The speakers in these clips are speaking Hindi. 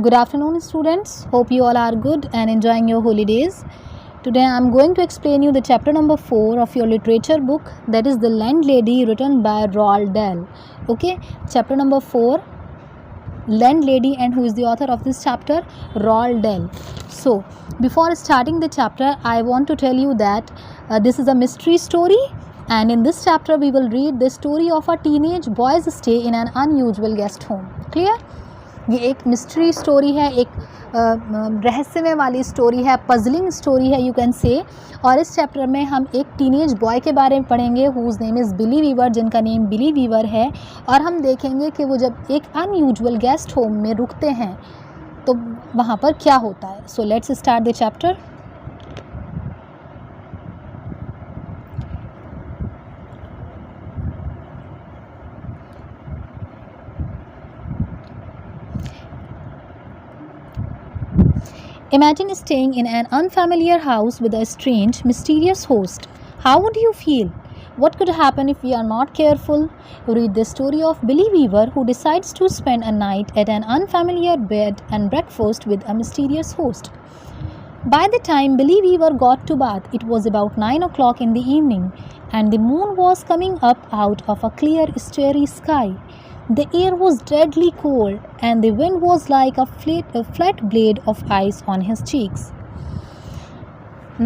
Good afternoon, students. Hope you all are good and enjoying your holidays. Today I am going to explain you the chapter number 4 of your literature book, that is The Landlady, written by Roald Dahl. Okay, chapter number 4, Landlady, and who is the author of this chapter? Roald Dahl. So, before starting the chapter, I want to tell you that this is a mystery story, and in this chapter we will read the story of a teenage boy's stay in an unusual guest home. Clear? ये एक मिस्ट्री स्टोरी है, एक रहस्यमय वाली स्टोरी है, पजलिंग स्टोरी है यू कैन से। और इस चैप्टर में हम एक टीनेज बॉय के बारे में पढ़ेंगे whose name is Billy Weaver, जिनका नेम बिली वीवर है। और हम देखेंगे कि वो जब एक अनयूजुअल गेस्ट होम में रुकते हैं तो वहाँ पर क्या होता है। So let's start the chapter. Imagine staying in an unfamiliar house with a strange, mysterious host. How would you feel? What could happen if we are not careful? Read the story of Billy Weaver, who decides to spend a night at an unfamiliar bed and breakfast with a mysterious host. By the time Billy Weaver got to Bath, it was about 9 o'clock in the evening, and the moon was coming up out of a clear, starry sky. The air was deadly cold, and the wind was like a flat blade of ice on his cheeks.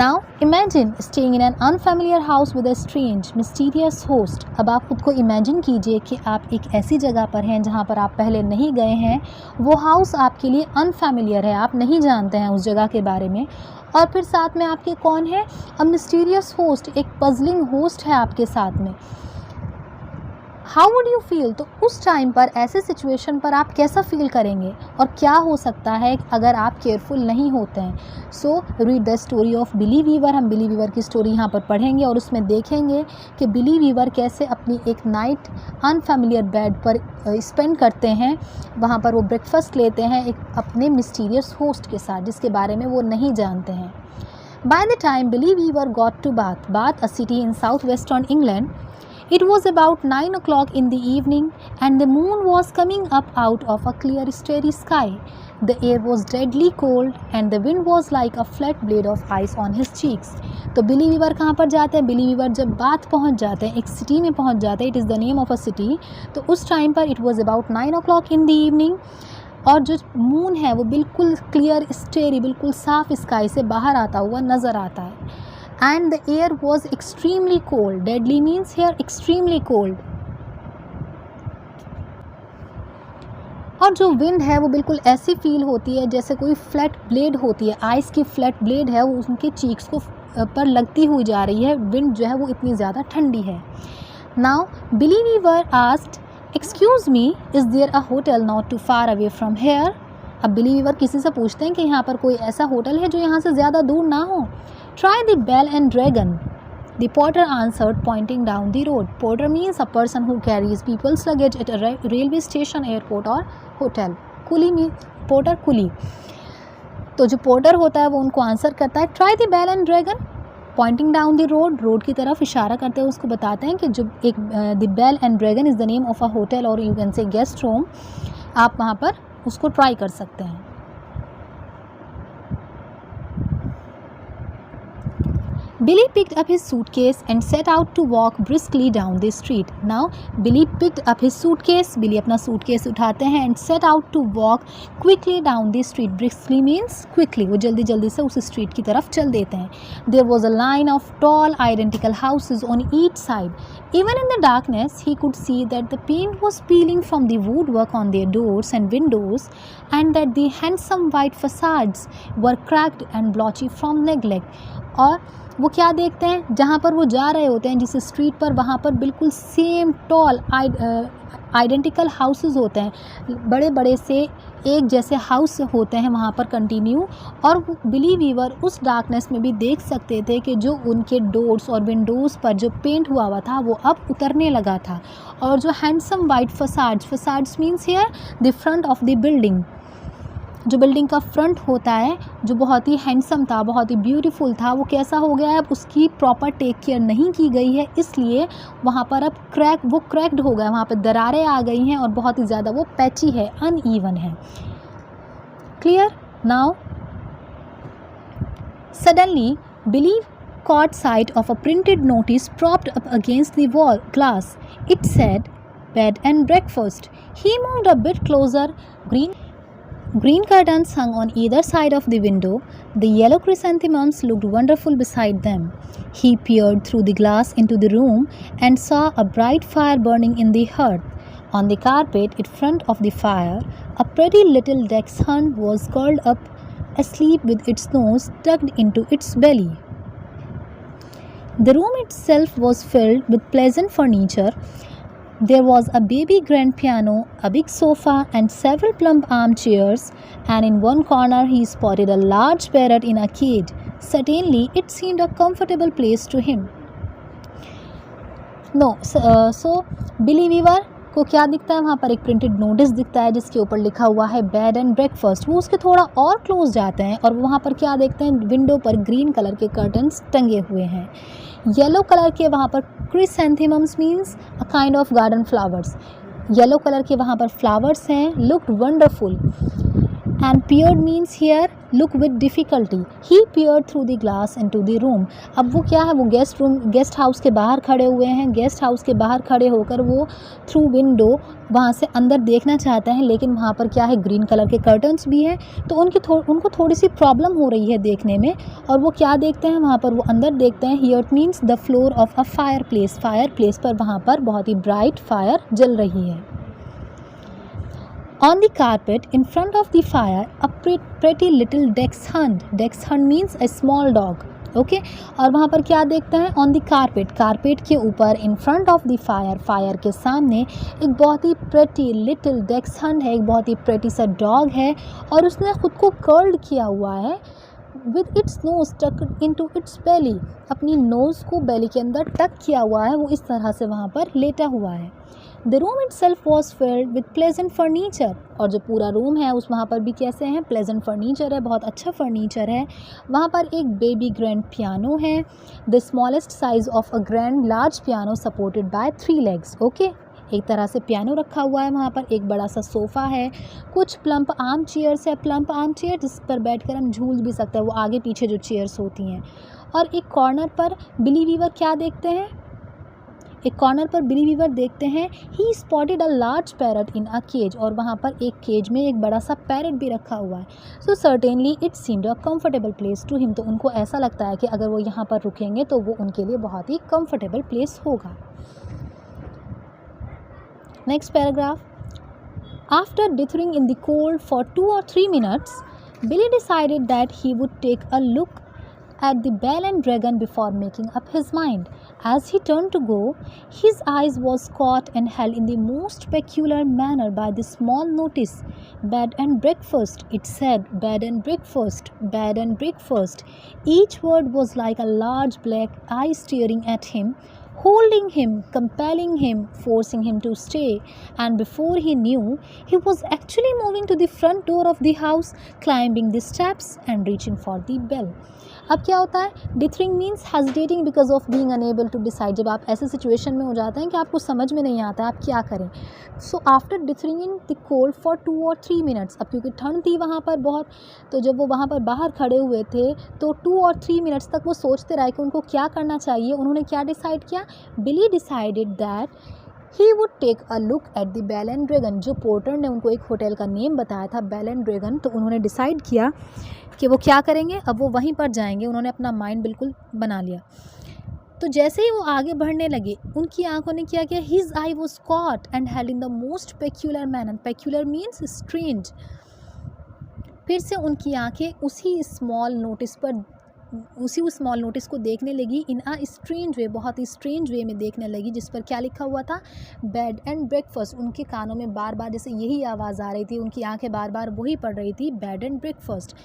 Now imagine staying in an unfamiliar house with a strange, mysterious host. अब आप खुद को इमेजिन कीजिए कि आप एक ऐसी जगह पर हैं जहाँ पर आप पहले नहीं गए हैं। वो हाउस आपके लिए अनफैमिलियर है, आप नहीं जानते हैं उस जगह के बारे में। और फिर साथ में आपके कौन है? अ मिस्टीरियस होस्ट, एक पजलिंग होस्ट है आपके साथ में। How would you feel? तो उस टाइम पर, ऐसे सिचुएशन पर आप कैसा फील करेंगे और क्या हो सकता है अगर आप केयरफुल नहीं होते हैं। So read the story of Billy Weaver. हम बिली वीवर की स्टोरी यहाँ पर पढ़ेंगे और उसमें देखेंगे कि बिली वीवर कैसे अपनी एक नाइट अनफैमिलियर बेड पर स्पेंड करते हैं। वहाँ पर वो ब्रेकफास्ट लेते हैं एक अपने मिस्टीरियस होस्ट के साथ, जिसके बारे में वो नहीं जानते हैं। By the time Billy Weaver got to Bath, Bath a city in south western England, it was about 9 o'clock in the evening, and the moon was coming up out of a clear, starry sky. The air was deadly cold, and the wind was like a flat blade of ice on his cheeks. तो बिली वीवर कहाँ पर जाते हैं? बिली वीवर जब बाथ पहुँच जाते हैं, एक सिटी में पहुँच जाते हैं, it is the name of a city. तो उस टाइम पर it was about 9 o'clock in the evening, और जो मून है वो बिल्कुल क्लियर, स्टेरी, बिल्कुल साफ स्काई से बाहर आता हुआ नज़र आता है। And the air was extremely cold. Deadly means here extremely cold. और जो विंड है वो बिल्कुल ऐसी फील होती है जैसे कोई फ्लैट ब्लेड होती है, आइस की फ्लैट ब्लेड है, वो उनके चीक्स को पर लगती हुई जा रही है। विंड जो है वो इतनी ज़्यादा ठंडी है। Now Billy Weaver asked, excuse me, is there a hotel not too far away from here? अब बिली वीवर किसी से पूछते हैं कि यहाँ पर कोई ऐसा होटल है जो यहाँ से ज़्यादा दूर ना हो। Try the Bell and Dragon, the porter answered, pointing down the road. Porter means a person who carries people's luggage at a railway station, airport or hotel. Coolie means porter, coolie. तो जो पोर्टर होता है वो उनको आंसर करता है, Try the Bell and Dragon, pointing down the road, road की तरफ इशारा करते हैं, उसको बताते हैं कि जो एक the Bell and Dragon is the name of a hotel or you can say guest room, आप वहाँ पर उसको ट्राई कर सकते हैं। Billy picked up his suitcase and set out to walk briskly down the street. Now, Billy picked up his suitcase. Billy अपना suitcase उठाते हैं and set out to walk quickly down the street. Briskly means quickly. वो जल्दी जल्दी से उस street की तरफ चल देते हैं. There was a line of tall, identical houses on each side. Even in the darkness, he could see that the paint was peeling from the woodwork on their doors and windows, and that the handsome white facades were cracked and blotchy from neglect. और वो क्या देखते हैं? जहाँ पर वो जा रहे होते हैं, जिस स्ट्रीट पर, वहाँ पर बिल्कुल सेम टॉल आइडेंटिकल हाउसेस होते हैं, बड़े बड़े से एक जैसे हाउस होते हैं वहाँ पर कंटिन्यू। और बिली वीवर उस डार्कनेस में भी देख सकते थे कि जो उनके डोर्स और विंडोज़ पर जो पेंट हुआ हुआ था वो अब उतरने लगा था। और जो handsome white facades means here the front of the building, जो बिल्डिंग का फ्रंट होता है, जो बहुत ही हैंडसम था, बहुत ही ब्यूटीफुल था, वो कैसा हो गया है? अब उसकी प्रॉपर टेक केयर नहीं की गई है, इसलिए वहाँ पर अब क्रैक्ड हो गया, वहाँ पर दरारें आ गई हैं और बहुत ही ज़्यादा वो पैची है, अनइवन है। clear now? Suddenly, Billy caught sight of a printed notice propped up against the wall glass. It said, "Bed and breakfast." He moved a bit closer. Green curtains hung on either side of the window. The yellow chrysanthemums looked wonderful beside them. He peered through the glass into the room and saw a bright fire burning in the hearth. On the carpet in front of the fire, a pretty little dachshund was curled up, asleep with its nose tucked into its belly. The room itself was filled with pleasant furniture. There was a baby grand piano, a big sofa, and several plump armchairs, and in one corner he spotted a large parrot in a cage. Certainly, it seemed a comfortable place to him. So Billy Weaver को क्या दिखता है, वहाँ पर एक प्रिंटेड नोटिस दिखता है जिसके ऊपर लिखा हुआ है बेड एंड ब्रेकफास्ट। वो उसके थोड़ा और क्लोज जाते हैं और वहाँ पर क्या देखते हैं, विंडो पर ग्रीन कलर के कर्टन्स टंगे हुए हैं। येलो कलर के वहाँ पर chrysanthemums means a kind of garden flowers. Yellow colour के वहाँ पर फ्लावर्स हैं। Looked wonderful and peered means here look with difficulty. He peered through the glass into the room. अब वो क्या है, वो गेस्ट हाउस के बाहर खड़े हुए हैं। गेस्ट हाउस के बाहर खड़े होकर वो थ्रू विंडो वहाँ से अंदर देखना चाहते हैं, लेकिन वहाँ पर क्या है, ग्रीन कलर के कर्टन्स भी हैं, तो उनको थोड़ी सी प्रॉब्लम हो रही है देखने में। और वो क्या देखते हैं, वहाँ पर वो अंदर देखते हैं। Here means the floor of a fire place पर वहाँ पर बहुत ही ब्राइट फायर जल रही है। On the carpet in front of the fire, a pretty little dachshund. Dachshund means a small dog. Okay और वहाँ पर क्या देखते हैं, ऑन द कारपेट के ऊपर in front of the fire के सामने एक बहुत ही प्रेटी लिटिल dachshund है, एक बहुत ही प्रेटी सा डॉग है और उसने ख़ुद को कर्ल्ड किया हुआ है विद इट्स नोज टक इनटू इट्स बेली। अपनी नोज़ को बेली के अंदर टक किया हुआ है, वो इस तरह से वहाँ पर लेटा हुआ है। The room itself was filled with pleasant furniture। और जो पूरा रूम है उस वहाँ पर भी कैसे हैं, प्लेजेंट फर्नीचर है, बहुत अच्छा फर्नीचर है। वहाँ पर एक बेबी ग्रैंड पियानो है, the smallest size of a grand large piano supported by 3 legs। Okay एक तरह से पियानो रखा हुआ है। वहाँ पर एक बड़ा सा सोफ़ा है, कुछ प्लम्प आर्म चेयर्स है, प्लम्प आर्म चेयर जिस पर बैठकर हम झूल भी सकते हैं, वो आगे पीछे जो चेयर्स होती हैं। और एक कॉर्नर पर बिली वीवर क्या देखते हैं, देखते हैं he spotted a large parrot in a cage. और वहाँ पर एक केज में एक बड़ा सा पैरट भी रखा हुआ है। So certainly it seemed a comfortable place to him. तो उनको ऐसा लगता है कि अगर वो यहाँ पर रुकेंगे तो वो उनके लिए बहुत ही कंफर्टेबल प्लेस होगा। Next paragraph. After dithering in the cold for 2 or 3 minutes, Billy decided that he would take a look at the Bell and Dragon before making up his mind. As he turned to go, his eyes was caught and held in the most peculiar manner by the small notice. Bed and breakfast, it said. Bed and breakfast, bed and breakfast. Each word was like a large black eye staring at him, holding him, compelling him, forcing him to stay. And before he knew, he was actually moving to the front door of the house, climbing the steps and reaching for the bell. अब क्या होता है, dithering means hesitating because of being unable to decide. जब आप ऐसे सिचुएशन में हो जाते हैं कि आपको समझ में नहीं आता आप क्या करें। So after dithering in the cold for 2 or 3 minutes, अब क्योंकि ठंड थी वहाँ पर बहुत, तो जब वो वहाँ पर बाहर खड़े हुए थे तो 2 or 3 minutes तक वो सोचते रहे कि उनको क्या करना चाहिए। उन्होंने क्या डिसाइड किया, Billy decided that he would take a look at the bell and dragon. जो पोर्टर ने उनको एक होटल का नेम बताया था बेल एंड ड्रैगन, तो उन्होंने डिसाइड किया कि वो क्या करेंगे, अब वो वहीं पर जाएंगे। उन्होंने अपना माइंड बिल्कुल बना लिया। तो जैसे ही वो आगे बढ़ने लगे, उनकी आंखों ने क्या किया, his I was caught and held in the most peculiar manner. Peculiar means strange. फिर से उनकी आंखें उसी स्मॉल नोटिस को देखने लगी इन अ स्ट्रेंज वे, बहुत ही स्ट्रेंज वे में देखने लगी, जिस पर क्या लिखा हुआ था, बेड एंड ब्रेकफास्ट। उनके कानों में बार बार जैसे यही आवाज़ आ रही थी, उनकी आंखें बार बार वही पढ़ रही थी, bed and breakfast.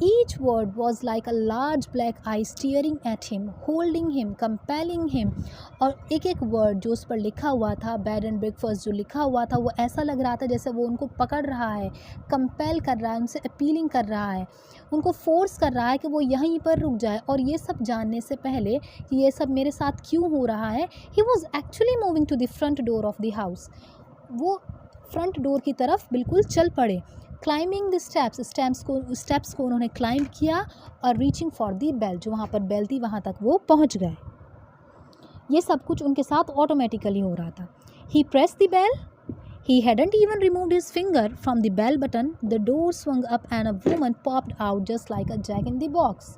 Each word was like a large black eye staring at him, holding him, compelling him। और एक एक वर्ड जो उस पर लिखा हुआ था, बेड एंड ब्रेकफास्ट जो लिखा हुआ था, वो ऐसा लग रहा था जैसे वो उनको पकड़ रहा है, कंपेल कर रहा है, उनसे अपीलिंग कर रहा है, उनको फोर्स कर रहा है कि वो यहीं पर रुक जाए। और ये सब जानने से पहले कि ये सब मेरे साथ क्यों हो रहा है, he was actually moving to the front door of the house. वो फ्रंट डोर की तरफ बिल्कुल चल पड़े। क्लाइंबिंग द स्टेप्स को उन्होंने क्लाइंब किया और रीचिंग फॉर द बेल, जो वहाँ पर बेल थी वहाँ तक वो पहुँच गए। ये सब कुछ उनके साथ ऑटोमेटिकली हो रहा था। He press the bell, he hadn't even removed his finger from the bell button. The door swung up and a woman popped out just like a jack in the box.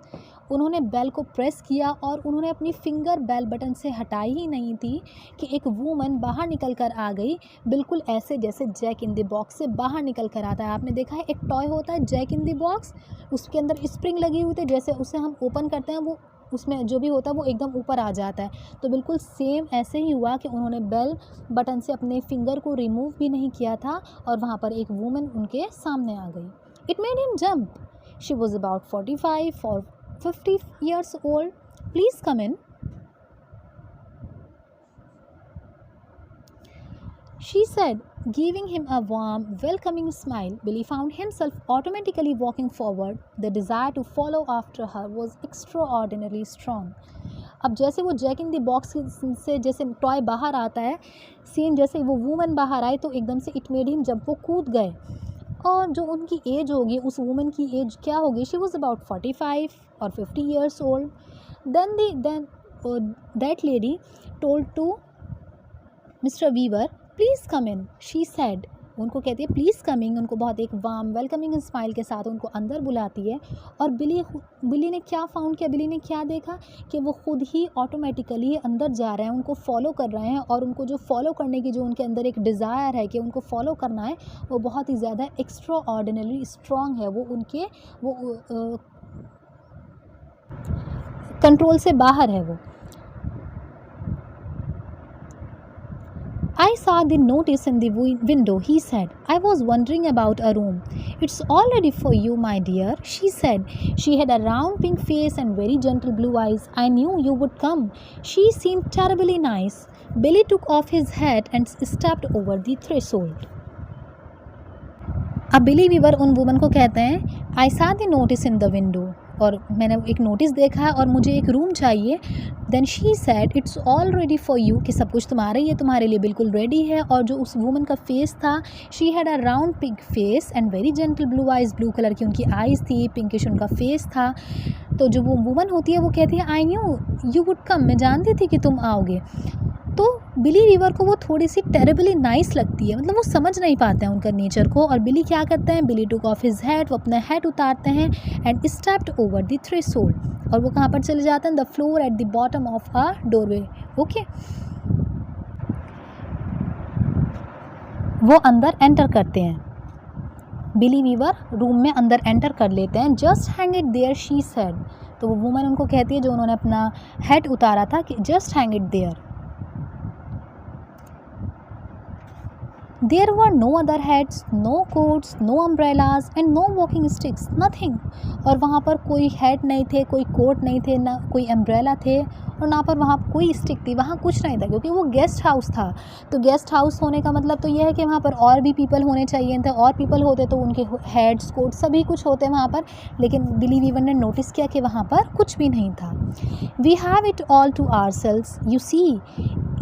उन्होंने बेल को प्रेस किया और उन्होंने अपनी फिंगर बेल बटन से हटाई ही नहीं थी कि एक वूमन बाहर निकल कर आ गई, बिल्कुल ऐसे जैसे जैक इन द बॉक्स से बाहर निकल कर आता है। आपने देखा है एक टॉय होता है जैक इन द बॉक्स, उसके अंदर स्प्रिंग लगी हुई थी, जैसे उसे हम ओपन करते हैं वो उसमें जो भी होता है वो एकदम ऊपर आ जाता है। तो बिल्कुल सेम ऐसे ही हुआ कि उन्होंने बेल बटन से अपने फिंगर को रिमूव भी नहीं किया था और वहाँ पर एक वूमन उनके सामने आ गई। It made him jump. She was about 45 or 50 years old. Please come in, she said, giving him a warm, welcoming smile. Billy found himself automatically walking forward. The desire to follow after her was extraordinarily strong. अब जैसे वो जैक इन द बॉक्स से जैसे टॉय बाहर आता है, सीन जैसे वो वूमन बाहर आई तो एकदम से इट मेड हिम जब वो कूद गए। और जो उनकी एज होगी, उस वूमन की एज क्या होगी, she was about 45 or 50 years old. Then that lady told to Mr. Weaver, please come in, she said. उनको कहती है प्लीज़ कमिंग, उनको बहुत एक वार्म वेलकमिंग स्माइल के साथ उनको अंदर बुलाती है। और बिली ने क्या फाउंड किया, बिली ने क्या देखा कि वो खुद ही ऑटोमेटिकली अंदर जा रहे हैं, उनको फॉलो कर रहे हैं। और उनको जो फॉलो करने की जो उनके अंदर एक डिज़ायर है कि उनको फॉलो करना है, वो बहुत ही ज़्यादा एक्स्ट्रा ऑर्डिनरी स्ट्रॉन्ग है। वो उनके वो कंट्रोल से बाहर है वो। I saw the notice in the window, he said. I was wondering about a room. It's all ready for you, my dear, she said. She had a round pink face and very gentle blue eyes. I knew you would come. She seemed terribly nice. Billy took off his hat and stepped over the threshold. अब बिली वीवर उन वुमन को कहते हैं, आई सा the notice in the window, और मैंने एक नोटिस देखा है और मुझे एक रूम चाहिए। Then she said, it's all ready for you, कि सब कुछ तुम्हारा ही है, तुम्हारे लिए बिल्कुल रेडी है। और जो उस वुमन का फेस था, she had a round pink face and very gentle blue eyes, blue colour की उनकी आइज़ थी, पिंकिश उनका फेस था। तो जो वो वुमन होती है वो कहती है, I knew you would come, मैं जानती थी कि तुम आओगे। तो बिली वीवर को वो थोड़ी सी टेरेबली नाइस लगती है, मतलब वो समझ नहीं पाते हैं उनका नेचर को। और बिली क्या करते हैं, बिली टुक ऑफ हिज हैट, वो अपना हैट उतारते हैं and stepped over the threshold, और वो कहाँ पर चले जाते हैं, the floor at the bottom of a doorway. Okay, वो अंदर एंटर करते हैं, बिली वीवर रूम में अंदर एंटर कर लेते हैं। Just hang it there, she said. तो वो वुमन उनको कहती है जो उन्होंने अपना हैट उतारा था, कि just hang it there. There were no other hats, no coats, no umbrellas and no walking sticks, nothing. और वहाँ पर कोई हैट नहीं थे, कोई कोट नहीं थे, ना कोई अम्ब्रेला थे, और ना पर वहाँ कोई स्टिक थी, वहाँ कुछ नहीं था, क्योंकि वो गेस्ट हाउस था। तो गेस्ट हाउस होने का मतलब तो यह है कि वहाँ पर और भी पीपल होने चाहिए थे, और पीपल होते तो उनके हैट्स कोट सभी कुछ होते वहाँ पर। लेकिन बिली वीवर ने नोटिस किया कि वहाँ पर कुछ भी नहीं था। We have it all to ourselves, you see,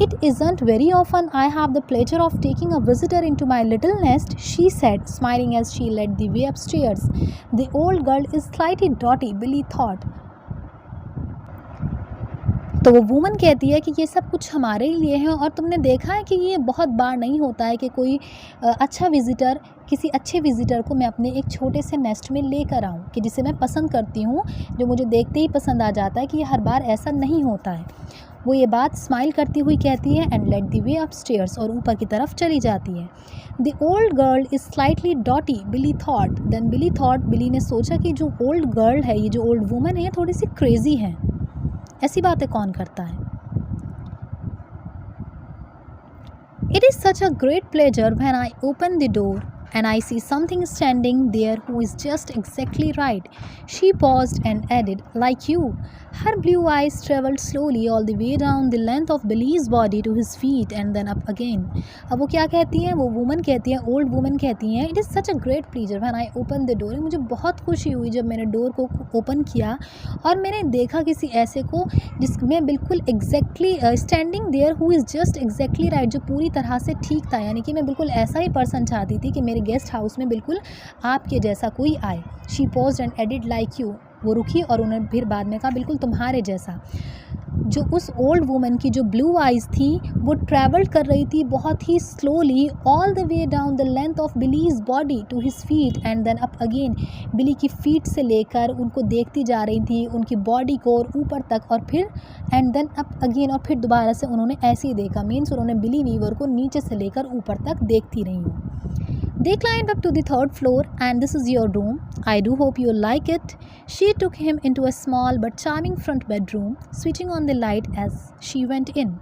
it isn't very often I have the pleasure of taking a visitor into my little nest, she said, smiling as she led the way upstairs. The old girl is slightly dotty, Billy thought. तो वो वूमन कहती है कि ये सब कुछ हमारे ही लिए हैं, और तुमने देखा है कि ये बहुत बार नहीं होता है कि कोई अच्छा विज़िटर, किसी अच्छे विज़िटर को मैं अपने एक छोटे से नेस्ट में लेकर आऊँ, कि जिसे मैं पसंद करती हूँ, जो मुझे देखते ही पसंद आ जाता है, कि ये हर बार ऐसा नहीं होता है। वो ये बात स्माइल करती हुई कहती है and let the way upstairs, और ऊपर की तरफ चली जाती है। The old girl is slightly dotty, Billy thought. Then Billy thought, Billy ने सोचा कि जो ओल्ड गर्ल है, ये जो ओल्ड वूमन है, थोड़ी सी क्रेजी है। ऐसी बातें कौन करता है। It is such a great pleasure when I open the door and I see something standing there who is just exactly right. She paused and added, like you. Her blue eyes traveled slowly all the way down the length of Billy's body to his feet and then up again. अब वो क्या कहती हैं, वो वुमन कहती हैं, ओल्ड वुमन कहती हैं, it is such a great pleasure when I open the door. मुझे बहुत खुशी हुई जब मैंने डोर को ओपन किया और मैंने देखा किसी ऐसे को जिसमें बिल्कुल exactly standing there who is just exactly right, जो पूरी तरह से ठीक था। यानी कि मैं बिल्कुल ऐसा ही पर्सन चाहती थी कि मेरे मेरे गेस्ट हाउस में बिल्कुल आपके जैसा कोई आए। She paused and added like you. वो रुकी और उन्होंने फिर बाद में कहा बिल्कुल तुम्हारे जैसा। जो उस ओल्ड वुमन की जो ब्लू आइज़ थी वो ट्रैवल कर रही थी बहुत ही slowly all the way down the length of Billy's body to his feet and then up again. Billy की फीट से लेकर उनको देखती जा रही थी, उनकी बॉडी को और ऊपर तक, और फिर एंड देन अप अगेन, और फिर दोबारा से उन्होंने ऐसे ही देखा। मीन्स उन्होंने बिली वीवर को नीचे से लेकर ऊपर तक देखती रही हूँ। They climbed up to the third floor, and this is your room. I do hope you'll like it. She took him into a small but charming front bedroom, switching on the light as she went in.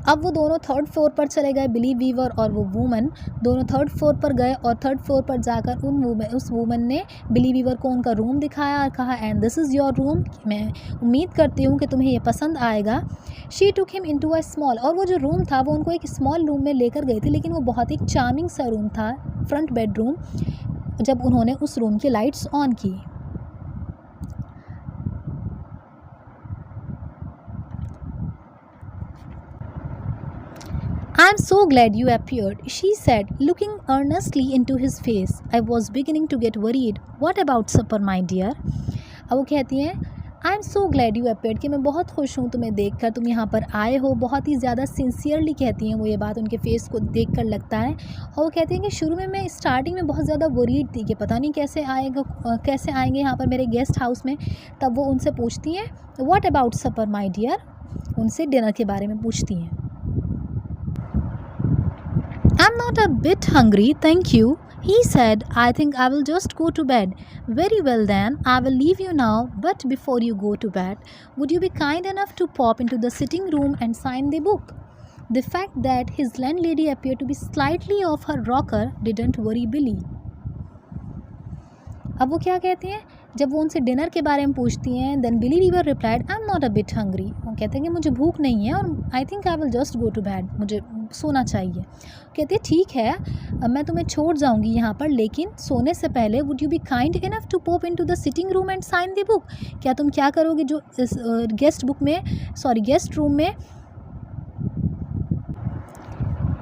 अब वो दोनों थर्ड फ्लोर पर चले गए, बिली वीवर और वो वूमन दोनों थर्ड फ्लोर पर गए, और थर्ड फ्लोर पर जाकर उस वूमन ने बिली वीवर को उनका रूम दिखाया और कहा and this is your room, मैं उम्मीद करती हूँ कि तुम्हें ये पसंद आएगा। She took him into a small, और वो जो रूम था वो उनको एक स्मॉल रूम में लेकर गई थी, लेकिन वो बहुत ही चार्मिंग सा रूम था, फ्रंट बेडरूम, जब उन्होंने उस रूम की लाइट्स ऑन की। I'm so glad you appeared, she said, looking earnestly into his face. I was beginning to get worried. What about supper, my dear? अब वो कहती हैं I am so glad you appeared, कि मैं बहुत खुश हूँ तुम्हें देखकर, तुम यहाँ पर आए हो। बहुत ही ज़्यादा सिंसियरली कहती हैं वो ये बात, उनके फेस को देखकर लगता है। और वो कहती हैं कि शुरू में मैं स्टार्टिंग में बहुत ज़्यादा वरीड थी कि पता नहीं कैसे आएंगे यहाँ पर मेरे गेस्ट हाउस में। तब वो उनसे पूछती हैं what about supper my dear, उनसे डिनर के बारे में पूछती हैं। I'm not a bit hungry, thank you, he said. I think I will just go to bed. Very well then, I will leave you now, but before you go to bed, would you be kind enough to pop into the sitting room and sign the book? The fact that his landlady appeared to be slightly off her rocker didn't worry Billy. अब वो क्या कहते हैं, जब वो उनसे डिनर के बारे में पूछती हैं, then Billy Weaver replied I am not a bit hungry. वो कहते हैं कि मुझे भूख नहीं है और I think I will just go to bed, मुझे सोना चाहिए। कहते हैं ठीक है, अब मैं तुम्हें छोड़ जाऊंगी यहाँ पर, लेकिन सोने से पहले would you be kind enough to pop into the sitting room and sign the book. क्या तुम क्या करोगे जो गेस्ट रूम में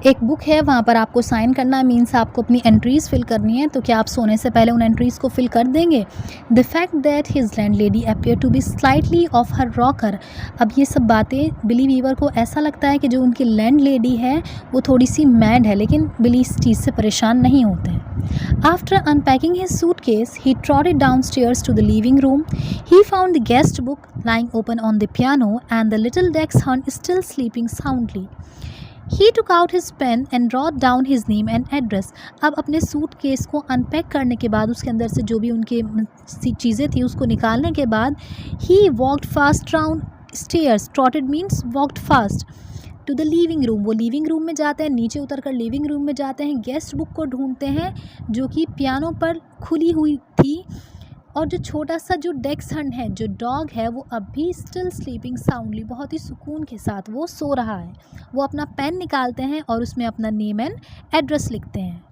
एक बुक है वहाँ पर आपको साइन करना है, मीन्स आपको अपनी एंट्रीज़ फिल करनी है, तो क्या आप सोने से पहले उन एंट्रीज़ को फिल कर देंगे? The fact that his landlady appear to be slightly off her rocker. अब ये सब बातें बिली वीवर को ऐसा लगता है कि जो उनकी लैंड लेडी है वो थोड़ी सी मैड है, लेकिन बिली इस चीज़ से परेशान नहीं होते हैं। After unpacking his suitcase he trotted downstairs to the living room. He found the guest book lying open on the piano and the little dachshund still sleeping soundly. He took out his pen and wrote down his name and address. अब अपने सूट केस को अनपैक करने के बाद उसके अंदर से जो भी उनके चीज़ें थी उसको निकालने के बाद he walked fast down stairs. Trotted means walked fast. To the living room. वो लिविंग रूम में जाते हैं, नीचे उतर कर लिविंग रूम में जाते हैं, गेस्ट बुक को ढूंढते हैं जो कि पियानो पर खुली हुई थी, और जो छोटा सा जो डैक्सहंड है, जो डॉग है, वो अब भी स्टिल स्लीपिंग साउंडली, बहुत ही सुकून के साथ वो सो रहा है। वो अपना पेन निकालते हैं और उसमें अपना नेम एंड एड्रेस लिखते हैं।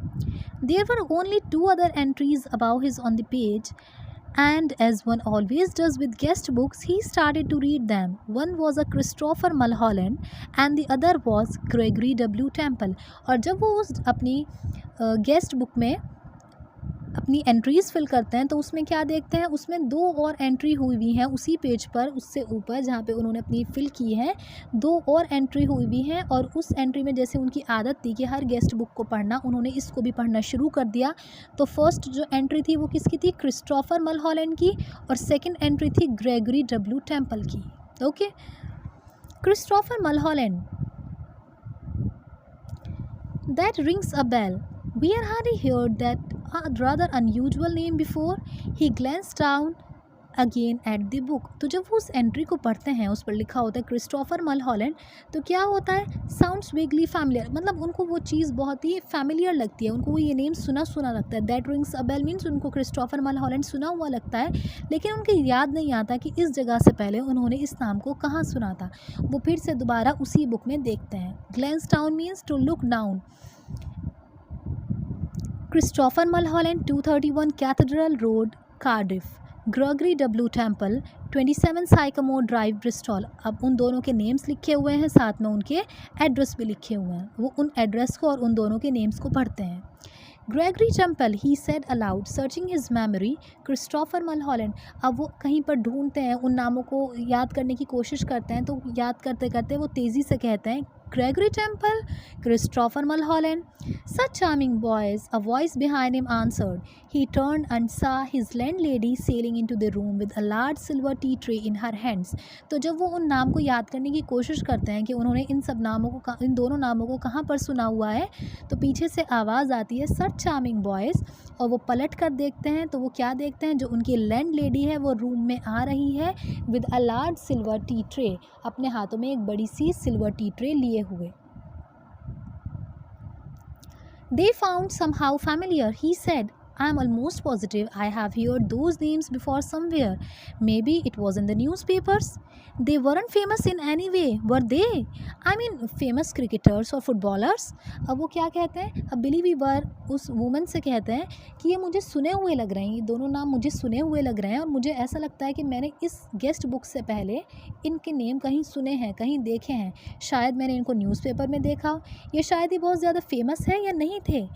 There were only 2 other entries above his on the page, and as one always does with guest books, he started to read them. One was a Christopher Mulholland and the other was Gregory W. Temple. और जब वो उस अपनी गेस्ट बुक में अपनी एंट्रीज़ फिल करते हैं तो उसमें क्या देखते हैं, उसमें 2 और एंट्री हुई हुई हैं उसी पेज पर, उससे ऊपर जहाँ पे उन्होंने अपनी फिल की है 2 और एंट्री हुई हुई हैं। और उस एंट्री में जैसे उनकी आदत थी कि हर गेस्ट बुक को पढ़ना, उन्होंने इसको भी पढ़ना शुरू कर दिया। तो फर्स्ट जो एंट्री थी वो किसकी थी, क्रिस्टोफर मलहॉलैंड की, और सेकेंड एंट्री थी ग्रेगरी डब्ल्यू टेम्पल की। Okay, Christopher Mulholland, that rings a bell, where had he heard that a rather unusual name before? He glanced down again at the book. तो जब वो उस एंट्री को पढ़ते हैं, उस पर लिखा होता है क्रिस्टोफर मलहॉलैंड, तो क्या होता है, साउंड्स वेगली फैमिलियर, मतलब उनको वो चीज़ बहुत ही फैमिलियर लगती है, उनको वो ये नेम सुना सुना लगता है। That rings a bell means उनको क्रिस्टोफर मलहॉलैंड सुना हुआ लगता है, लेकिन उनको याद नहीं आता कि इस जगह से पहले उन्होंने इस नाम को कहाँ सुना था। वो फिर से दोबारा उसी बुक में देखते हैं। Glances down means to look down. Christopher Mulholland, 231 Cathedral Road, Cardiff. Gregory W Temple, 27 Sycamore Drive, Bristol. अब उन दोनों के नेम्स लिखे हुए हैं, साथ में उनके एड्रेस भी लिखे हुए हैं। वो उन एड्रेस को और उन दोनों के नेम्स को पढ़ते हैं। Gregory Temple, he said aloud, searching his memory, Christopher Mulholland. अब वो कहीं पर ढूंढते हैं, उन नामों को याद करने की कोशिश करते हैं, तो याद करते करते वो तेज़ी से कहते हैं Gregory Temple, Christopher Mulholland, such charming boys, a voice behind him answered. He turned and saw his landlady sailing into the room with a large silver tea tray in her hands. तो जब वो उन नाम को याद करने की कोशिश करते हैं कि उन्होंने इन सब नामों को, इन दोनों नामों को कहाँ पर सुना हुआ है, तो पीछे से आवाज़ आती है such charming boys, और वो पलट कर देखते हैं तो वो क्या देखते हैं, जो उनकी लैंड लेडी है वो रूम में आ रही है with a large silver T tray, अपने हाथों में एक बड़ी सी सिल्वर टी ट्रे लिए हुए। They found somehow familiar, he said. I am almost positive I have heard those names before somewhere. Maybe it was in the newspapers. They weren't famous in any way, were they? I mean, famous cricketers or footballers. अब वो क्या कहते हैं, अब बिली वीवर उस वुमन से कहते हैं कि ये मुझे सुने हुए लग रहे हैं, ये दोनों नाम मुझे सुने हुए लग रहे हैं, और मुझे ऐसा लगता है कि मैंने इस गेस्ट बुक से पहले इनके नेम कहीं सुने हैं, कहीं देखे हैं। शायद मैंने इनको न्यूज़पेपर में देखा हो, ये शायद ही बहुत ज़्यादा फेमस है या नहीं थे।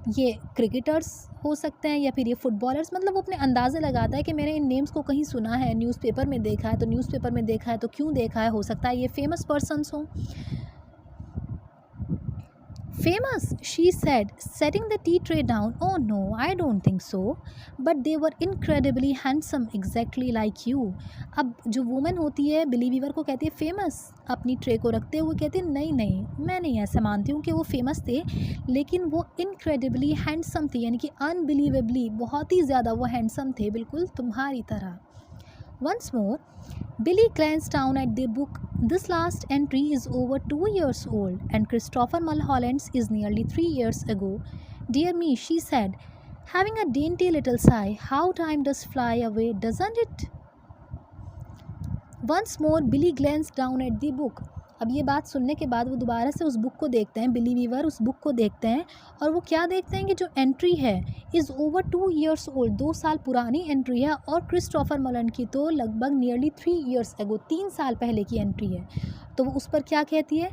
ये क्रिकेटर्स हो सकते हैं या फिर ये फुटबॉलर्स, मतलब वो अपने अंदाज़े लगाता है कि मैंने इन नेम्स को कहीं सुना है, न्यूज़पेपर में देखा है, तो न्यूज़पेपर में देखा है तो क्यों देखा है, हो सकता है ये फेमस पर्सन्स हों। Famous, she said, setting the tea tray down. Oh no, I don't think so. But they were incredibly handsome, exactly like you. अब जो वुमन होती है बिली वीवर को कहती है फेमस, अपनी ट्रे को रखते हुए कहती है नहीं नहीं, मैं नहीं ऐसा मानती हूँ कि वो फेमस थे, लेकिन वो इनक्रेडिबली हैंडसम थी, यानी कि अनबिलीवेबली बहुत ही ज़्यादा वो हैंडसम थे, बिल्कुल तुम्हारी तरह। Once more, Billy glanced down at the book. This last entry is over 2 years old, and Christopher Mulholland's is nearly 3 years ago. Dear me, she said, having a dainty little sigh. How time does fly away, doesn't it? Once more, Billy glanced down at the book. अब ये बात सुनने के बाद वो दोबारा से उस बुक को देखते हैं, बिली वीवर उस बुक को देखते हैं, और वो क्या देखते हैं कि जो एंट्री है इज़ ओवर 2 years ओल्ड, 2 साल पुरानी एंट्री है, और क्रिस्टोफर मलहॉलैंड की तो लगभग नियरली 3 years एगो, 3 साल पहले की एंट्री है। तो वो उस पर क्या कहती है,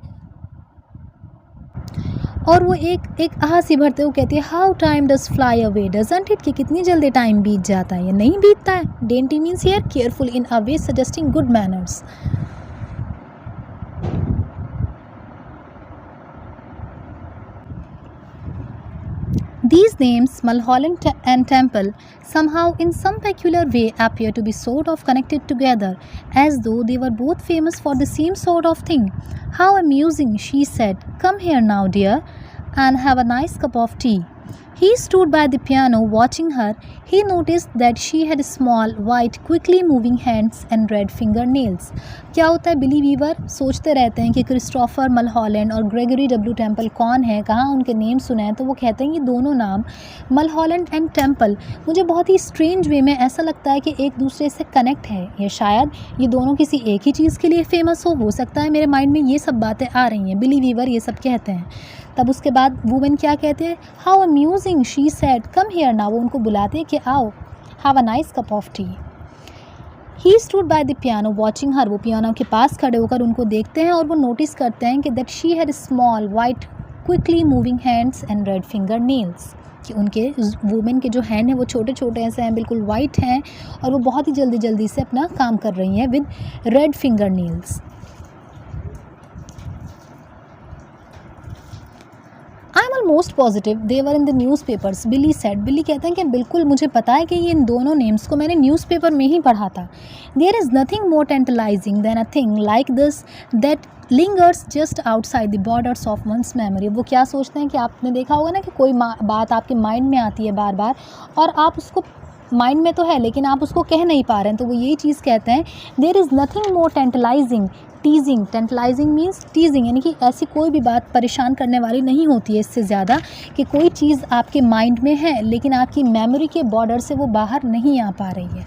और वो एक हंसी भरते हुए कहती है how time does fly away, doesn't it, कि कितनी जल्दी टाइम बीत जाता है या नहीं बीतता है। Dainty means here careful in a way suggesting good manners. These names, Mulholland and Temple, somehow in some peculiar way appear to be sort of connected together, as though they were both famous for the same sort of thing. How amusing, she said. Come here now, dear, and have a nice cup of tea. He stood by the piano watching her. He noticed that she had small, white, quickly moving hands and red fingernails. क्या होता है, बिली वीवर सोचते रहते हैं कि क्रिस्टोफर मलहॉलैंड और ग्रेगरी डब्ल्यू टेम्पल कौन है, कहाँ उनके नेम सुने हैं, तो वो कहते हैं ये दोनों नाम मलहॉलैंड एंड टेम्पल मुझे बहुत ही स्ट्रेंज वे में ऐसा लगता है कि एक दूसरे से कनेक्ट है, या शायद ये दोनों किसी एक ही चीज़ के लिए फेमस हो सकता है। मेरे माइंड में ये सब बातें आ रही हैं, बिली वीवर ये सब कहते हैं। तब उसके बाद वुमेन क्या कहते हैं, how amusing, she said, come here now, वो उनको बुलाते हैं कि आओ, have a nice cup of tea. He stood by the piano watching her, वो पियानो के पास खड़े होकर उनको देखते हैं, और वो नोटिस करते हैं कि that she had small white quickly moving hands and red finger nails, कि उनके वुमेन के जो हैंड हैं वो छोटे छोटे ऐसे हैं, बिल्कुल वाइट हैं, और वो बहुत ही जल्दी जल्दी से अपना काम कर रही हैं with red finger nails. I am almost positive they were in the newspapers, Billy said. Billy कहते हैं कि बिल्कुल मुझे पता है कि ये इन दोनों नेम्स को मैंने न्यूज़पेपर में ही पढ़ा था। There is nothing more tantalising than a thing like this that lingers just outside the borders of one's memory. वो क्या सोचते हैं कि आपने देखा होगा ना कि कोई बात आपके माइंड में आती है बार बार, और आप उसको माइंड में तो है लेकिन आप उसको कह नहीं पा रहे हैं, तो वो यही चीज़ कहते हैं, there is nothing more tantalising, teasing, tantalising means teasing, यानी कि ऐसी कोई भी बात परेशान करने वाली नहीं होती है इससे ज़्यादा कि कोई चीज़ आपके माइंड में है लेकिन आपकी मेमोरी के बॉर्डर से वो बाहर नहीं आ पा रही है।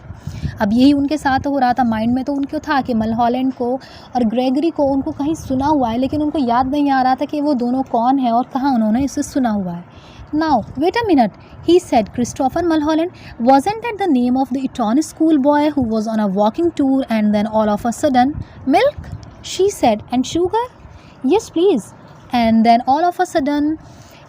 अब यही उनके साथ हो रहा था, माइंड में तो उनको था कि मलहॉलैंड को और ग्रेगरी को उनको कहीं सुना हुआ है, लेकिन उनको याद नहीं आ रहा था कि वो दोनों कौन है और कहाँ उन्होंने इसे सुना हुआ है। Now, wait a minute, he said. Christopher Mulholland, wasn't that the name of the Eton schoolboy who was on a walking tour and then all of a sudden, milk? She said, and sugar? Yes, please. And then all of a sudden,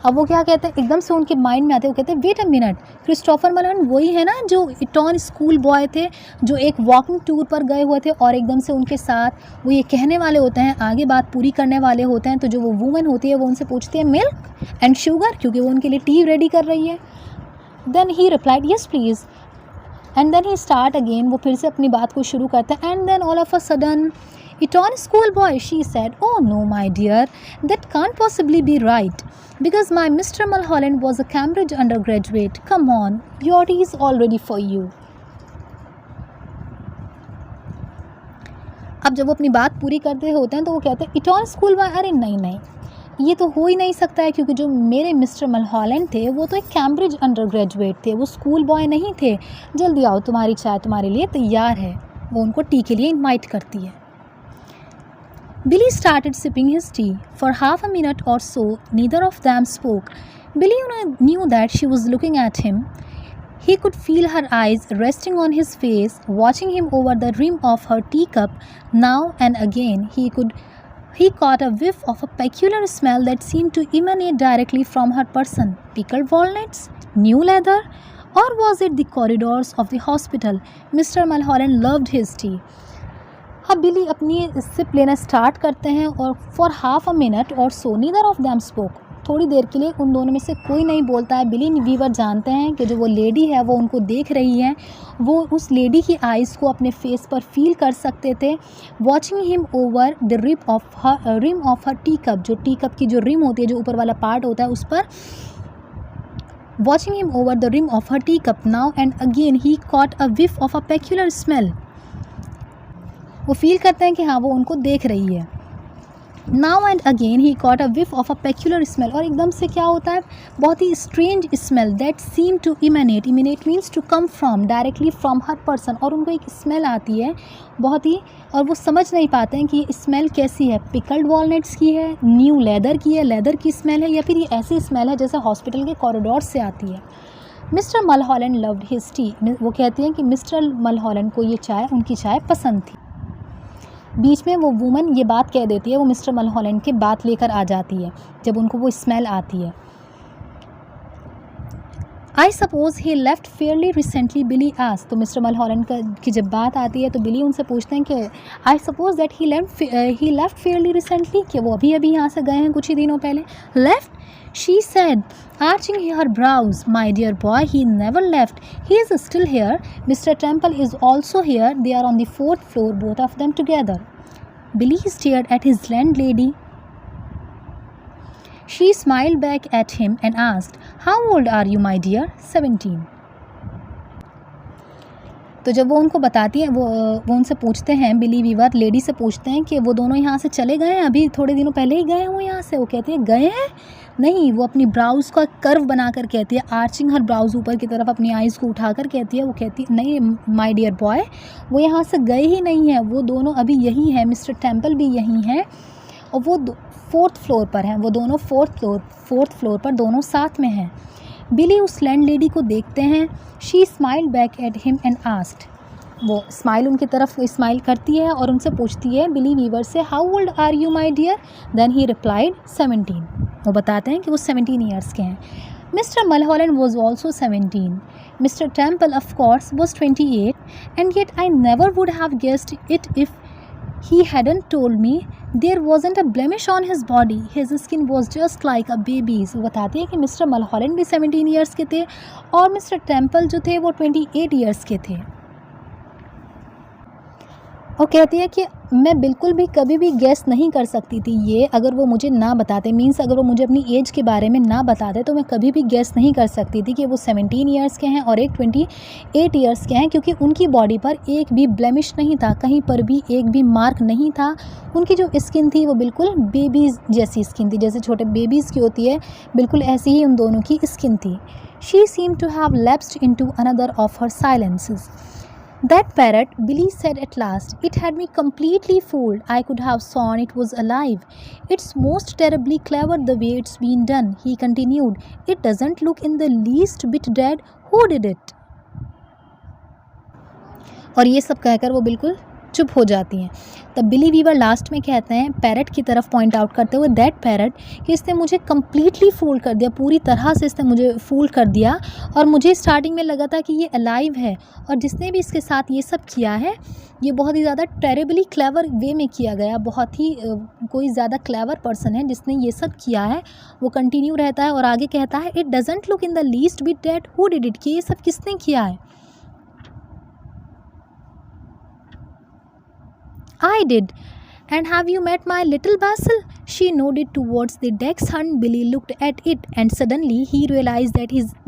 अब वो क्या कहते हैं, एकदम से उनके माइंड में आते हैं, वो कहते हैं wait a minute, Christopher Mullan वही है ना जो इटॉन स्कूल बॉय थे, जो एक वॉकिंग टूर पर गए हुए थे और एकदम से उनके साथ वो ये कहने वाले होते हैं, आगे बात पूरी करने वाले होते हैं, तो जो वो वूमन होती है वो उनसे पूछती है मिल्क एंड शुगर, क्योंकि वो उनके लिए टी रेडी कर रही है. Then he replied yes please. And then he start again, वो फिर से अपनी बात को शुरू करते हैं. And then all of a sudden, Eton schoolboy, she said. Oh no, my dear, that can't possibly be right. Because my Mr. Mulholland was a Cambridge undergraduate. Come on, your tea is all ready for you. अब जब वो अपनी बात पूरी करते होते हैं तो वो कहते हैं इटॉन स्कूल बॉय, अरे नहीं नहीं, ये तो हो ही नहीं सकता है, क्योंकि जो मेरे मिस्टर मलहॉलैंड थे वो तो एक कैम्ब्रिज अंडर ग्रेजुएट थे, वो स्कूल बॉय नहीं थे. जल्दी आओ, तुम्हारी चाय तुम्हारे लिए तैयार है. वो उनको टी के लिए इन्वाइट करती है. Billy started sipping his tea. For half a minute or so, neither of them spoke. Billy knew that she was looking at him. He could feel her eyes resting on his face, watching him over the rim of her teacup. Now and again, he caught a whiff of a peculiar smell that seemed to emanate directly from her person. Pickled walnuts? New leather? Or was it the corridors of the hospital? Mr. Mulholland loved his tea. अब बिली अपनी सिप लेना स्टार्ट करते हैं और फॉर हाफ अ मिनट और सो नीदर ऑफ देम स्पोक. थोड़ी देर के लिए उन दोनों में से कोई नहीं बोलता है. बिली वीवर जानते हैं कि जो वो लेडी है वो उनको देख रही है, वो उस लेडी की आइज़ को अपने फेस पर फील कर सकते थे. Watching him over the rim of her tea cup, जो टी कप की जो रिम होती है, जो ऊपर वाला पार्ट होता है, उस पर watching him over the rim of her T cup. Now and again he caught a whiff of a peculiar smell. वो फील करते हैं कि हाँ वो उनको देख रही है. Now and again he caught a whiff of a peculiar smell. और एकदम से क्या होता है, बहुत ही strange smell that seem to emanate means to come from, directly from her person. और उनको एक स्मेल आती है बहुत ही, और वो समझ नहीं पाते हैं कि ये स्मेल कैसी है. पिकल्ड वॉलनट्स की है, न्यू लेदर की है, लेदर की स्मेल है, या फिर ये ऐसी स्मेल है जैसे हॉस्पिटल के कॉरिडोर से आती है. Mister Mulholland loved his tea. वो कहती हैं कि मिस्टर मलहॉलैंड को ये चाय, उनकी चाय पसंद थी. बीच में वो वूमन ये बात कह देती है, वो मिस्टर मलहॉलैंड की बात लेकर आ जाती है जब उनको वो स्मेल आती है. I suppose he left fairly recently, Billy asked. तो मिस्टर मलहॉलैंड की जब बात आती है तो बिली उनसे पूछते हैं कि I suppose that he left fairly recently, कि वो अभी अभी यहाँ से गए हैं कुछ ही दिनों पहले. Left? She said, arching her brows. My dear boy, he never left. He is still here. Mr. Temple is also here. They are on the 4th floor, both of them together. Billy stared at his landlady. She smiled back at him and asked, how old are you, my dear? 17. तो जब वो उनको बताती है, वो उनसे पूछते हैं, बिली वीवर लेडी से पूछते हैं कि वो दोनों यहाँ से चले गए हैं, अभी थोड़े दिनों पहले ही गए हुए यहाँ से. वो कहती है गए हैं? नहीं. वो अपनी ब्राउज़ का कर्व बनाकर कहती है, आर्चिंग हर ब्राउज़ ऊपर की तरफ अपनी आइज़ को उठाकर कहती है. वो कहती है नहीं माय डियर बॉय, वो यहाँ से गए ही नहीं हैं, वो दोनों अभी यही हैं. मिस्टर टेम्पल भी यही हैं और वो 4th फ्लोर पर हैं. वो दोनों 4th फ्लोर पर दोनों साथ में हैं. बिली उस लैंड लेडी को देखते हैं. She smiled back at him and asked. वो स्माइल उनकी तरफ स्माइल करती है और उनसे पूछती है बिली वीवर से, how old are you my dear? Then he replied 17. वो बताते हैं कि वो 17 ईयर्स के हैं. Mister Mulholland was also 17. Mister Temple of course was 28. And yet I never would have guessed it if he hadn't told me there wasn't a blemish on his body. His skin was just like a baby's. वो बताती है कि मिस्टर मलहॉलैंड भी 17 ईयर्स के थे और मिस्टर टेम्पल जो थे वो 28 ईयर्स के थे. और कहती है कि मैं बिल्कुल भी कभी भी गेस नहीं कर सकती थी ये, अगर वो मुझे ना बताते, मीन्स अगर वो मुझे अपनी एज के बारे में ना बताते तो मैं कभी भी गेस नहीं कर सकती थी कि वो 17 ईयर्स के हैं और एक 28 ईयर्स के हैं, क्योंकि उनकी बॉडी पर एक भी ब्लेमिश नहीं था, कहीं पर भी एक भी मार्क नहीं था. उनकी जो स्किन थी वो बिल्कुल बेबीज़ जैसी स्किन थी, जैसे छोटे बेबीज़ की होती है, बिल्कुल ऐसी ही उन दोनों की स्किन थी. She seem to have lapsed into another of her silences. That parrot, Billy said at last. It had me completely fooled. I could have sworn it was alive. It's most terribly clever the way it's been done, he continued. It doesn't look in the least bit dead. Who did it? और ये सब कहकर वो बिल्कुल चुप हो जाती हैं. तब बिली वीवर लास्ट में कहते हैं पैरट की तरफ पॉइंट आउट करते हुए, दैट पैरट, कि इसने मुझे कम्प्लीटली फूल कर दिया, पूरी तरह से इसने मुझे फूल कर दिया. और मुझे स्टार्टिंग में लगा था कि ये अलाइव है, और जिसने भी इसके साथ ये सब किया है ये बहुत ही ज़्यादा टेरेबली क्लेवर वे में किया गया. बहुत ही कोई ज़्यादा क्लेवर पर्सन है जिसने ये सब किया है. वो कंटिन्यू रहता है और आगे कहता है, it doesn't look in the least bit dead. Who did it, कि ये सब किसने किया है. I did. And have you met my little Basil? She nodded towards the dachshund. Billy looked at it, and suddenly he realized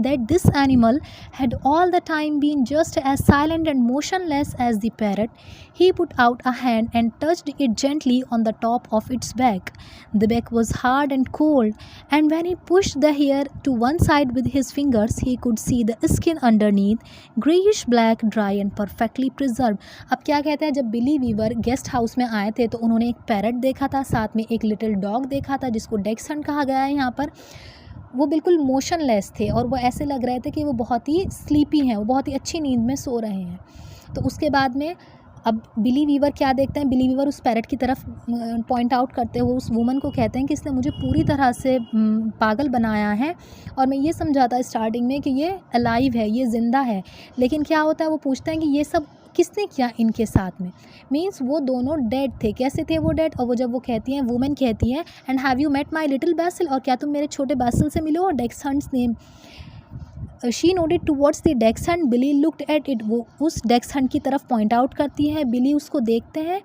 that this animal had all the time been just as silent and motionless as the parrot. He put out a hand and touched it gently on the top of its back. The back was hard and cold, and when he pushed the hair to one side with his fingers, he could see the skin underneath, greyish black, dry and perfectly preserved. अब क्या कहते हैं, जब बिली वीवर गेस्ट हाउस में आए थे तो उन्होंने एक पैरट देखा था, साथ में एक लिटिल डॉग देखा था जिसको डैक्सहंड कहा गया है यहाँ पर. वो बिल्कुल मोशनलेस थे और वो ऐसे लग रहे थे कि वो बहुत ही स्लीपी हैं, वो बहुत ही अच्छी नींद में सो रहे हैं. तो उसके बाद में अब बिली वीवर क्या देखते हैं, बिली वीवर उस पैरट की तरफ पॉइंट आउट करते हुए उस वुमन को कहते हैं कि इसने मुझे पूरी तरह से पागल बनाया है. और मैं ये समझाता स्टार्टिंग में कि ये अलाइव है, ये ज़िंदा है. लेकिन क्या होता है, वो पूछते हैं कि ये सब किसने किया इनके साथ में. मीन्स वो दोनों डेड थे. कैसे थे वो डेड. और वो जब वो कहती हैं, वुमेन कहती हैं, and have you met my little Basil, और क्या तुम मेरे छोटे बैसिल से मिले हो. Dachshund's name. She nodded towards the dachshund. Billy looked at it. वो उस डैक्सहंड की तरफ पॉइंट आउट करती है. बिली उसको देखते हैं.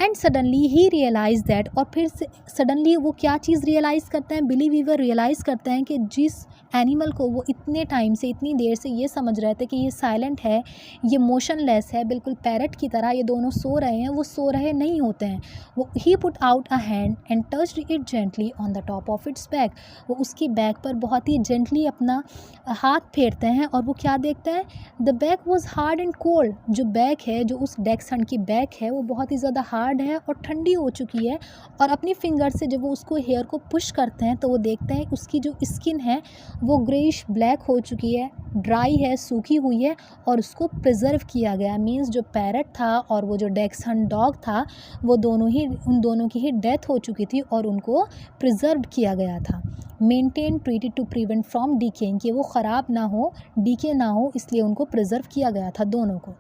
And suddenly he realise that, और फिर से सडनली वो क्या चीज़ रियलाइज़ करते हैं, बिली वीवर रियलाइज़ करते हैं कि जिस एनिमल को वो इतने टाइम से, इतनी देर से ये समझ रहे थे कि ये साइलेंट है, ये मोशनलेस है, बिल्कुल पैरट की तरह ये दोनों सो रहे हैं, वो सो रहे नहीं होते हैं. वो he put out a hand and touched it gently on the top of its back. वो उसकी बैक पर बहुत ही जेंटली अपना हाथ फेरते हैं और वो क्या देखते हैं, the back was hard and cold. जो बैक है, जो उस डैक्सहंड की बैक है, वो बहुत ही ज़्यादा हार्ड है और ठंडी हो चुकी है. और अपनी फिंगर से जब वो उसको हेयर को पुश करते हैं तो वो देखते हैं उसकी जो स्किन है वो ग्रेइश ब्लैक हो चुकी है, ड्राई है, सूखी हुई है, और उसको प्रिजर्व किया गया. मीन्स जो पैरट था और वो जो डैक्सहंड डॉग था, वो दोनों ही, उन दोनों की ही डेथ हो चुकी थी और उनको प्रिजर्व किया गया था. Maintain, treated to prevent from decaying, कि वो ख़राब ना हो, डीके ना हो, इसलिए उनको प्रिजर्व किया गया था दोनों को.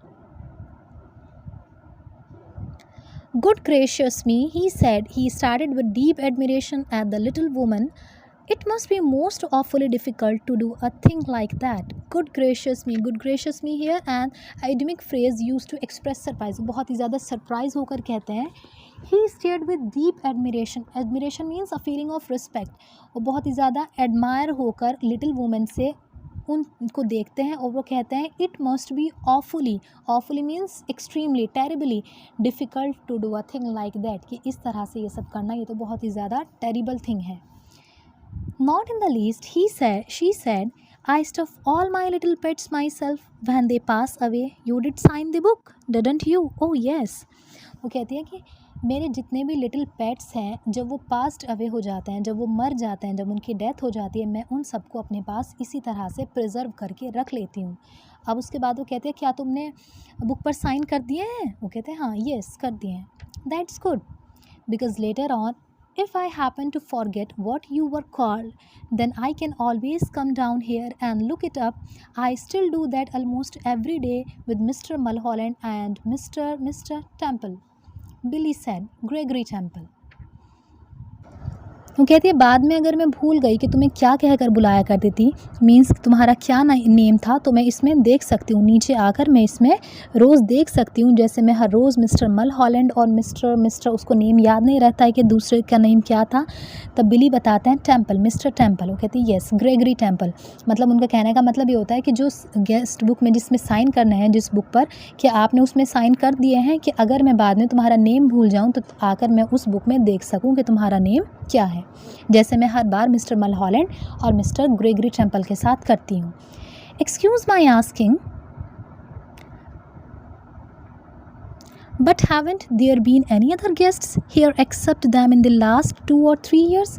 Good gracious me, he said. He started with deep admiration at the little woman. It must be most awfully difficult to do a thing like that. Good gracious me here an idiomatic phrase used to express surprise. बहुत ही ज़्यादा सरप्राइज होकर कहते हैं. He stared with deep admiration. Admiration means a feeling of respect. वो बहुत ही ज़्यादा admire होकर little woman से उनको देखते हैं और वो कहते हैं, it must be awfully means extremely, terribly difficult to do a thing like that, कि इस तरह से ये सब करना, ये तो बहुत ही ज़्यादा टेरिबल थिंग है. Not in the least, she said, I stuff all my little pets myself when they pass away. You did sign the book didn't you. Oh yes. वो कहती है कि मेरे जितने भी लिटिल पेट्स हैं, जब वो पास्ट अवे हो जाते हैं, जब वो मर जाते हैं, जब उनकी डेथ हो जाती है, मैं उन सबको अपने पास इसी तरह से प्रिजर्व करके रख लेती हूँ. अब उसके बाद वो कहते हैं, क्या तुमने बुक पर साइन कर दिए हैं. वो कहते हैं, हाँ, येस, कर दिए हैं. That's good, because later on if I happen to forget what you were called, then I can always come down here and look it up. I still do that almost every day with Mr. Mulholland and Mr. Temple. Billy said, Gregory Temple. वो कहती है, बाद में अगर मैं भूल गई कि तुम्हें क्या कहकर बुलाया करती थी, मीन्स तुम्हारा क्या नेम था, तो मैं इसमें देख सकती हूँ, नीचे आकर मैं इसमें रोज़ देख सकती हूँ. जैसे मैं हर रोज़ मिस्टर मलहॉलैंड और मिस्टर उसको नेम याद नहीं रहता है कि दूसरे का नेम क्या था. तब बिली बताते हैं टेम्पल, मिस्टर टेम्पल. वो कहती है, येस, ग्रेगरी टेम्पल. मतलब उनका कहने का मतलब ये होता है कि जो गेस्ट बुक में जिसमें साइन करना है, जिस बुक पर, कि आपने उसमें साइन कर दिए हैं कि अगर मैं बाद में तुम्हारा नेम भूल जाऊँ तो आकर मैं उस बुक में देख सकूँ कि तुम्हारा नेम क्या है, जैसे मैं हर बार मिस्टर मलहॉलैंड और मिस्टर ग्रेगरी टेम्पल के साथ करती हूँ. Excuse my asking, But haven't there been any other guests here except them in the last 2 or 3 years?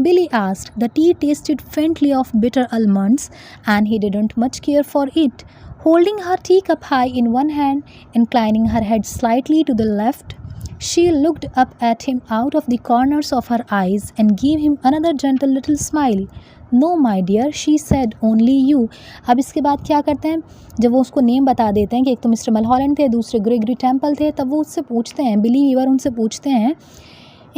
Billy asked. The tea tasted faintly of bitter almonds, and he didn't much care for it. Holding her teacup high in one hand, inclining her head slightly to the left, she looked up at him out of the corners of her eyes and gave him another gentle little smile. "No, my dear," she said, "only you." अब इसके बाद क्या करते हैं, जब वो उसको नेम बता देते हैं कि एक तो मिस्टर मलहॉलैंड थे, दूसरे ग्रेगरी टेम्पल थे, तब वो उससे पूछते हैं, बिली वीवर उनसे पूछते हैं,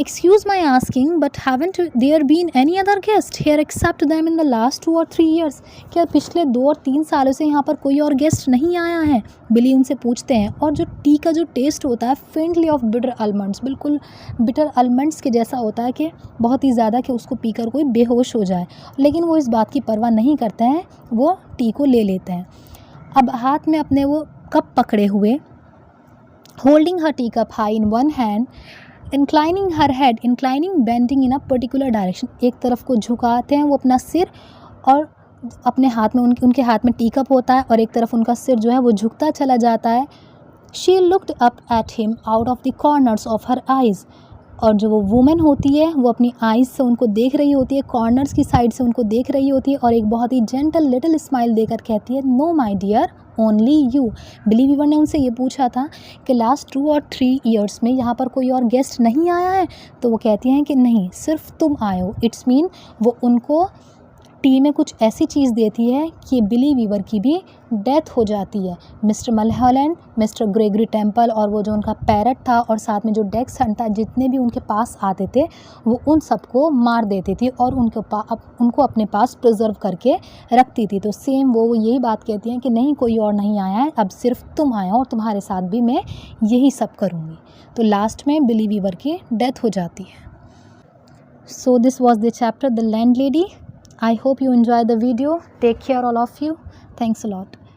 "Excuse my asking, but haven't there been any other guest here except them in the last 2 or 3 years?" क्या पिछले 2 और 3 सालों से यहाँ पर कोई और गेस्ट नहीं आया है? बिली उनसे पूछते हैं। और जो टी का जो टेस्ट होता है, फेंटली ऑफ बिटर आलमंड्स, बिल्कुल बिटर आलमंड्स के जैसा होता है कि बहुत ही ज़्यादा कि उसको पीकर कोई बेहोश हो जाए, लेकिन वो इस बात की परवाह नहीं करते हैं, वो टी को ले लेते हैं। अब हाथ में अपने वो कप पकड़े हुए, holding her tea cup high in one hand, inclining her head, inclining bending in a particular direction, एक तरफ को झुकाते हैं वो अपना सिर, और अपने हाथ में उनके हाथ में टी कप होता है और एक तरफ उनका सिर जो है वो झुकता चला जाता है। She looked up at him out of the corners of her eyes, और जो वो वुमेन होती है वो अपनी आइज़ से उनको देख रही होती है, कॉर्नर्स की साइड से उनको देख रही होती है, और एक बहुत ही जेंटल लिटिल स्माइल देकर कहती है, "no my dear, only you." Billy Weaver ने उनसे ये पूछा था कि लास्ट 2 और 3 ईयर्स में यहाँ पर कोई और गेस्ट नहीं आया है, तो वो कहती हैं कि नहीं, सिर्फ तुम आए हो। इट्स मीन वो उनको टी में कुछ ऐसी चीज़ देती है कि बिली वीवर की भी डेथ हो जाती है। मिस्टर मलहॉलैंड, मिस्टर ग्रेगरी टेम्पल और वो जो उनका पैरट था और साथ में जो डेक्स हंट था, जितने भी उनके पास आते थे वो उन सबको मार देती थी और उनको अपने पास प्रिजर्व करके रखती थी। तो सेम वो यही बात कहती हैं कि नहीं, कोई और नहीं आया है, अब सिर्फ तुम आए हो और तुम्हारे साथ भी मैं यही सब करूँगी। तो लास्ट में बिली वीवर की डेथ हो जाती है। So this was the chapter the land lady. I hope you enjoy the video. Take care all of you. Thanks a lot.